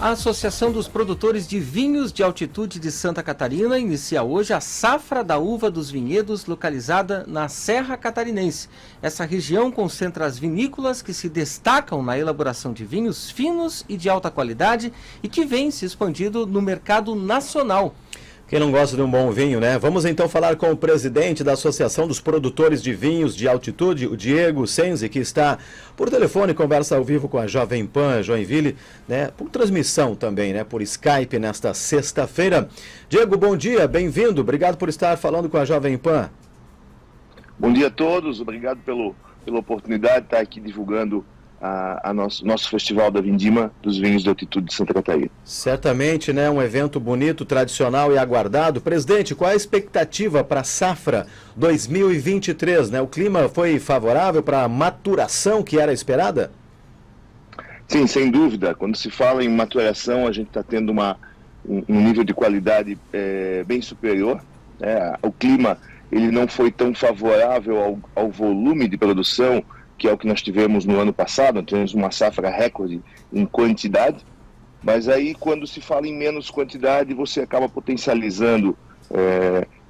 A Associação dos Produtores de Vinhos de Altitude de Santa Catarina inicia hoje a safra da uva dos vinhedos localizada na Serra Catarinense. Essa região concentra as vinícolas que se destacam na elaboração de vinhos finos e de alta qualidade e que vem se expandindo no mercado nacional. Quem não gosta de um bom vinho, né? Vamos então falar com o presidente da Associação dos Produtores de Vinhos de Altitude, o Diego Senzi, que está por telefone, conversa ao vivo com a Jovem Pan Joinville, né? Por transmissão também, né? Por Skype nesta sexta-feira. Diego, bom dia, bem-vindo, obrigado por estar falando com a Jovem Pan. Bom dia a todos, obrigado pela oportunidade de estar aqui divulgando nosso Festival da Vindima dos Vinhos de Altitude de Santa Catarina. Certamente, né? Um evento bonito, tradicional e aguardado. Presidente, qual é a expectativa para a safra 2023, né? O clima foi favorável para a maturação que era esperada? Sim, sem dúvida. Quando se fala em maturação, a gente está tendo um nível de qualidade bem superior, né? O clima ele não foi tão favorável ao volume de produção, que é o que nós tivemos no ano passado. Nós tivemos uma safra recorde em quantidade, mas aí quando se fala em menos quantidade, você acaba potencializando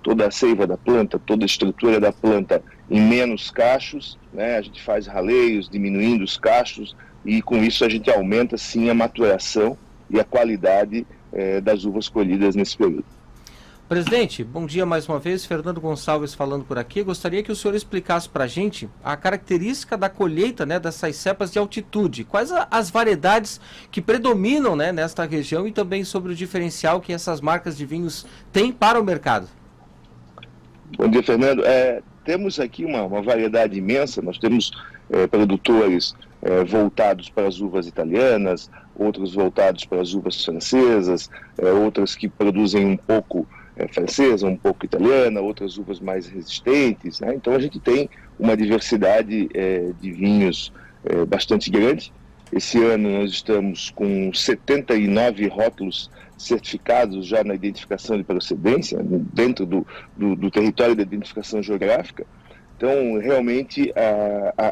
toda a seiva da planta, toda a estrutura da planta em menos cachos, né? A gente faz raleios, diminuindo os cachos, e com isso a gente aumenta sim a maturação e a qualidade das uvas colhidas nesse período. Presidente, bom dia mais uma vez, Fernando Gonçalves falando por aqui. Gostaria que o senhor explicasse para a gente a característica da colheita, né, dessas cepas de altitude. Quais as variedades que predominam, né, nesta região e também sobre o diferencial que essas marcas de vinhos têm para o mercado? Bom dia, Fernando. Temos aqui uma variedade imensa. Nós temos produtores voltados para as uvas italianas, outros voltados para as uvas francesas, outras que produzem um pouco francesa, um pouco italiana, outras uvas mais resistentes, né? Então a gente tem uma diversidade de vinhos bastante grande. Esse ano nós estamos com 79 rótulos certificados já na identificação de procedência, dentro do território da identificação geográfica. Então realmente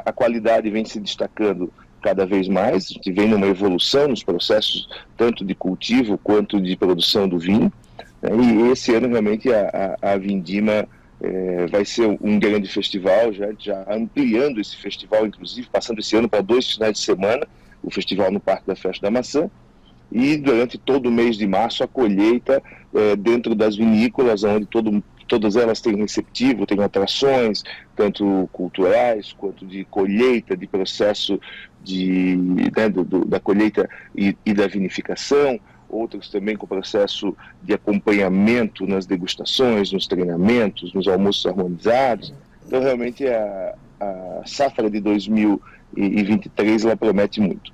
a qualidade vem se destacando cada vez mais. A gente vem numa evolução nos processos tanto de cultivo quanto de produção do vinho. E esse ano realmente a Vindima vai ser um grande festival, já ampliando esse festival, inclusive passando esse ano para 2 finais de semana, o festival no Parque da Festa da Maçã, e durante todo o mês de março a colheita dentro das vinícolas, onde todas elas têm receptivo, têm atrações, tanto culturais quanto de colheita, de processo da colheita e da vinificação, outros também com processo de acompanhamento nas degustações, nos treinamentos, nos almoços harmonizados. Então realmente a safra de 2023 ela promete muito.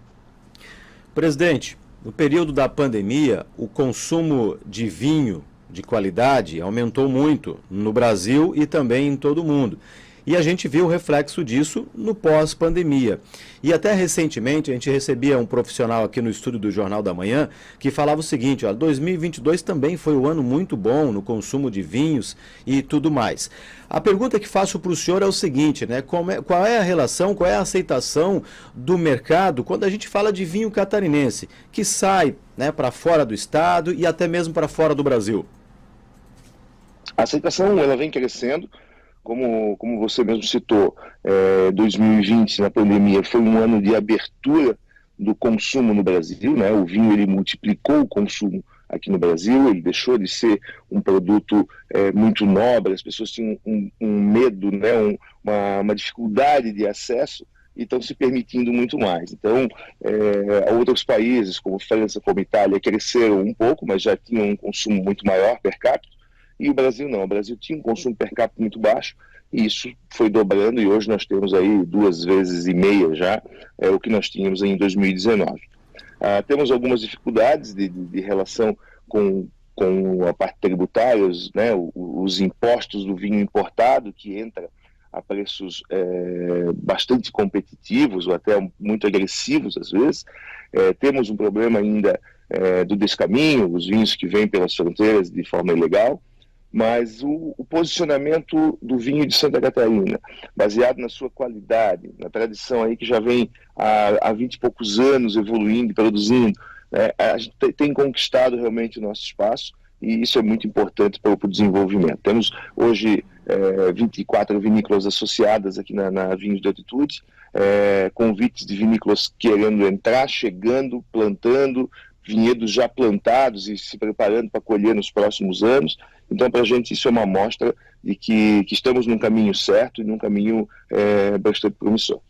Presidente, no período da pandemia, o consumo de vinho de qualidade aumentou muito no Brasil e também em todo o mundo. E a gente viu o reflexo disso no pós-pandemia. E até recentemente a gente recebia um profissional aqui no estúdio do Jornal da Manhã que falava o seguinte: 2022 também foi um ano muito bom no consumo de vinhos e tudo mais. A pergunta que faço para o senhor é o seguinte, né? Qual é a relação, qual é a aceitação do mercado quando a gente fala de vinho catarinense, que sai, né, para fora do estado e até mesmo para fora do Brasil? A aceitação ela vem crescendo. Como você mesmo citou, 2020, na pandemia, foi um ano de abertura do consumo no Brasil, né? O vinho ele multiplicou o consumo aqui no Brasil, ele deixou de ser um produto muito nobre, as pessoas tinham um medo, né? uma dificuldade de acesso, e estão se permitindo muito mais. Então, outros países, como França, como Itália, cresceram um pouco, mas já tinham um consumo muito maior per capita. E o Brasil não, o Brasil tinha um consumo per capita muito baixo, e isso foi dobrando, e hoje nós temos aí 2,5 vezes já o que nós tínhamos em 2019. Temos algumas dificuldades de relação com a parte tributária, né, os impostos do vinho importado, que entra a preços bastante competitivos, ou até muito agressivos às vezes. Temos um problema ainda do descaminho, os vinhos que vêm pelas fronteiras de forma ilegal. Mas o posicionamento do vinho de Santa Catarina, baseado na sua qualidade, na tradição aí que já vem há 20 e poucos anos evoluindo e produzindo, né, a gente tem conquistado realmente o nosso espaço, e isso é muito importante para o desenvolvimento. Temos hoje 24 vinícolas associadas aqui na Vinhos de Altitude, convites de vinícolas querendo entrar, chegando, plantando, vinhedos já plantados e se preparando para colher nos próximos anos. Então, para a gente, isso é uma amostra de que estamos num caminho certo e num caminho bastante promissor.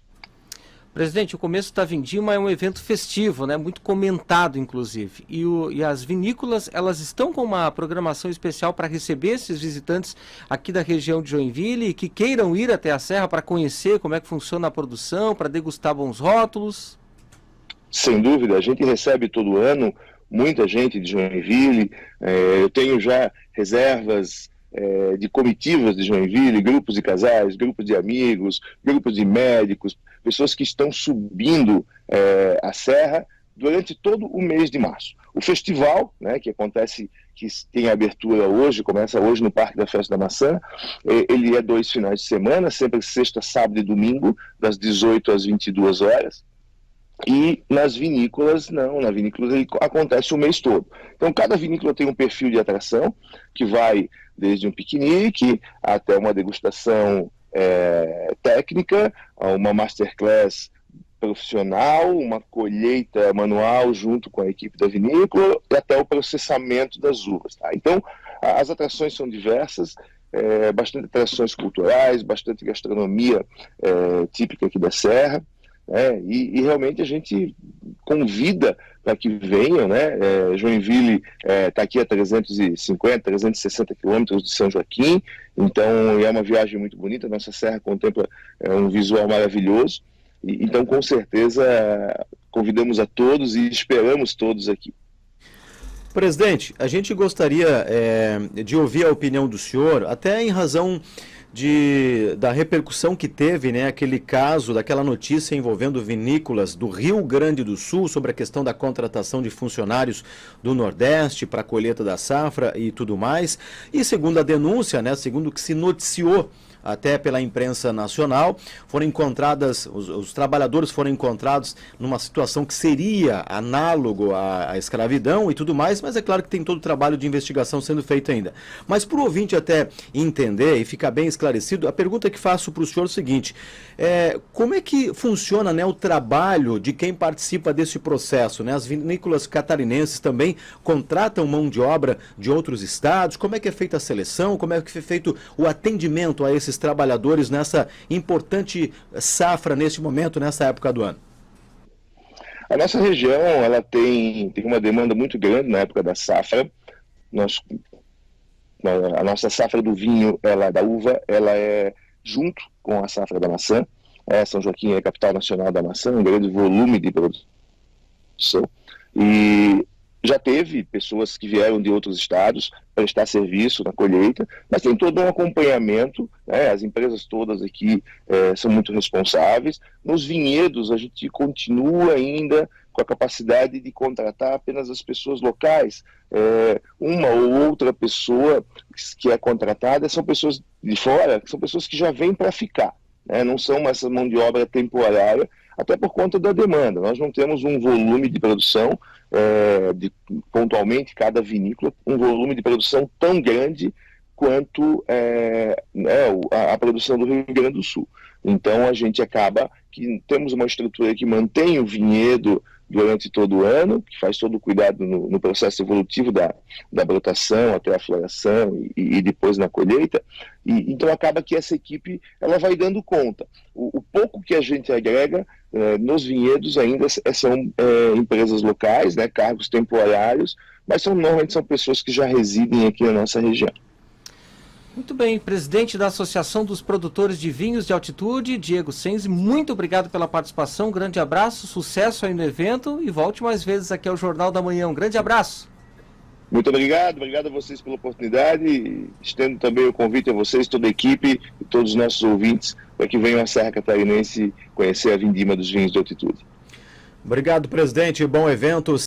Presidente, o começo da Vindima é um evento festivo, né? Muito comentado, inclusive. E as vinícolas, elas estão com uma programação especial para receber esses visitantes aqui da região de Joinville que queiram ir até a Serra para conhecer como é que funciona a produção, para degustar bons rótulos. Sem dúvida, a gente recebe todo ano muita gente de Joinville. Eu tenho já reservas de comitivas de Joinville, grupos de casais, grupos de amigos, grupos de médicos, pessoas que estão subindo a serra durante todo o mês de março. O festival, né, que acontece, que tem abertura hoje, começa hoje no Parque da Festa da Maçã, ele é 2 finais de semana, sempre sexta, sábado e domingo, das 18 às 22 horas. E nas vinícolas, não, na vinícola ele acontece o mês todo. Então, cada vinícola tem um perfil de atração, que vai desde um piquenique até uma degustação técnica, uma masterclass profissional, uma colheita manual junto com a equipe da vinícola e até o processamento das uvas. Tá? Então, as atrações são diversas, bastante atrações culturais, bastante gastronomia típica aqui da Serra. E realmente a gente convida para que venham, né? Joinville está aqui a 350, 360 quilômetros de São Joaquim, então é uma viagem muito bonita. Nossa serra contempla um visual maravilhoso, então com certeza convidamos a todos e esperamos todos aqui. Presidente, a gente gostaria de ouvir a opinião do senhor, até em razão da repercussão que teve, né, aquele caso, daquela notícia envolvendo vinícolas do Rio Grande do Sul sobre a questão da contratação de funcionários do Nordeste para a colheita da safra e tudo mais. E segundo a denúncia, né, segundo o que se noticiou até pela imprensa nacional, foram encontradas, os trabalhadores foram encontrados numa situação que seria análogo à escravidão e tudo mais, mas é claro que tem todo o trabalho de investigação sendo feito ainda. Mas para o ouvinte até entender e ficar bem esclarecido, a pergunta que faço para o senhor é o seguinte: como é que funciona, né, o trabalho de quem participa desse processo, né? As vinícolas catarinenses também contratam mão de obra de outros estados? Como é que é feita a seleção? Como é que é feito o atendimento a esses trabalhadores nessa importante safra, neste momento, nessa época do ano? A nossa região, ela tem uma demanda muito grande na época da safra. A nossa safra do vinho, da uva, ela é junto com a safra da maçã. São Joaquim é a capital nacional da maçã, um grande volume de produção. E já teve pessoas que vieram de outros estados prestar serviço na colheita, mas tem todo um acompanhamento, né? As empresas todas aqui são muito responsáveis. Nos vinhedos, a gente continua ainda com a capacidade de contratar apenas as pessoas locais. Uma ou outra pessoa que é contratada são pessoas de fora, são pessoas que já vêm para ficar, né? Não são essa mão de obra temporária, até por conta da demanda. Nós não temos um volume de produção, pontualmente, cada vinícola, um volume de produção tão grande quanto a produção do Rio Grande do Sul. Então, a gente acaba que temos uma estrutura que mantém o vinhedo durante todo o ano, que faz todo o cuidado no processo evolutivo da brotação até a floração e depois na colheita. Então acaba que essa equipe ela vai dando conta. O pouco que a gente agrega nos vinhedos ainda são empresas locais, né, cargos temporários, mas normalmente são pessoas que já residem aqui na nossa região. Muito bem, presidente da Associação dos Produtores de Vinhos de Altitude, Diego Senzi, muito obrigado pela participação, um grande abraço, sucesso aí no evento e volte mais vezes aqui ao Jornal da Manhã. Um grande abraço. Muito obrigado a vocês pela oportunidade, estendo também o convite a vocês, toda a equipe e todos os nossos ouvintes, para que venham à Serra Catarinense conhecer a Vindima dos Vinhos de Altitude. Obrigado, presidente, bom evento.